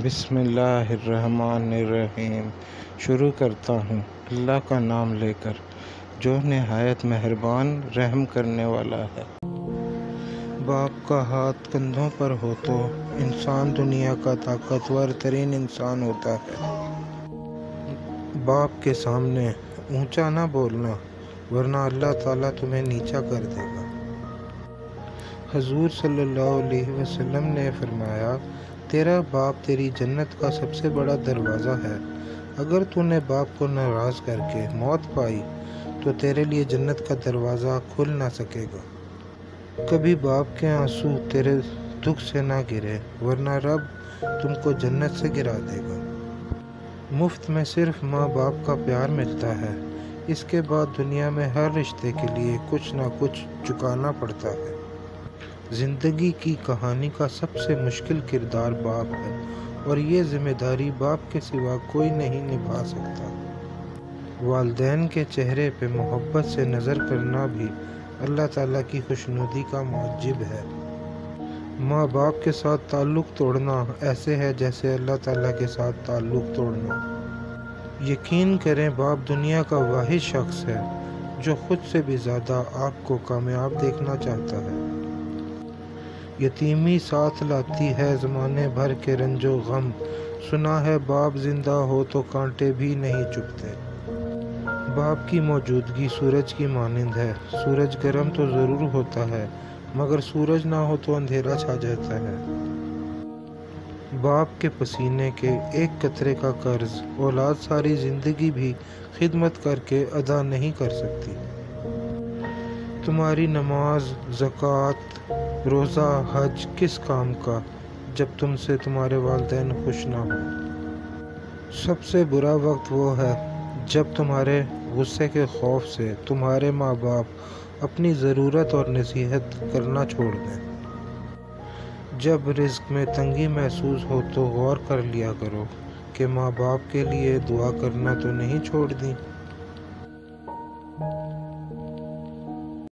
بسم اللہ الرحمن الرحیم۔ شروع کرتا ہوں اللہ کا نام لے کر جو نہایت مہربان رحم کرنے والا ہے۔ باپ کا ہاتھ کندھوں پر ہو تو انسان دنیا کا طاقتور ترین انسان ہوتا ہے۔ باپ کے سامنے اونچا نہ بولنا ورنہ اللہ تعالیٰ تمہیں نیچا کر دے گا۔ حضور صلی اللہ علیہ وسلم نے فرمایا، تیرا باپ تیری جنت کا سب سے بڑا دروازہ ہے۔ اگر تو نے باپ کو ناراض کر کے موت پائی تو تیرے لیے جنت کا دروازہ کھل نہ سکے گا۔ کبھی باپ کے آنسو تیرے دکھ سے نہ گرے ورنہ رب تم کو جنت سے گرا دے گا۔ مفت میں صرف ماں باپ کا پیار ملتا ہے، اس کے بعد دنیا میں ہر رشتے کے لیے کچھ نہ کچھ چکانا پڑتا ہے۔ زندگی کی کہانی کا سب سے مشکل کردار باپ ہے اور یہ ذمہ داری باپ کے سوا کوئی نہیں نبھا سکتا۔ والدین کے چہرے پہ محبت سے نظر کرنا بھی اللہ تعالیٰ کی خوشنودی کا موجب ہے۔ ماں باپ کے ساتھ تعلق توڑنا ایسے ہے جیسے اللہ تعالیٰ کے ساتھ تعلق توڑنا۔ یقین کریں باپ دنیا کا واحد شخص ہے جو خود سے بھی زیادہ آپ کو کامیاب دیکھنا چاہتا ہے۔ یتیمی ساتھ لاتی ہے زمانے بھر کے رنج و غم، سنا ہے باپ زندہ ہو تو کانٹے بھی نہیں چبھتے۔ باپ کی موجودگی سورج کی مانند ہے، سورج گرم تو ضرور ہوتا ہے مگر سورج نہ ہو تو اندھیرا چھا جاتا ہے۔ باپ کے پسینے کے ایک قطرے کا قرض اولاد ساری زندگی بھی خدمت کر کے ادا نہیں کر سکتی۔ تمہاری نماز، زکوٰۃ، روزہ، حج کس کام کا جب تم سے تمہارے والدین خوش نہ ہوں۔ سب سے برا وقت وہ ہے جب تمہارے غصے کے خوف سے تمہارے ماں باپ اپنی ضرورت اور نصیحت کرنا چھوڑ دیں۔ جب رزق میں تنگی محسوس ہو تو غور کر لیا کرو کہ ماں باپ کے لیے دعا کرنا تو نہیں چھوڑ دی۔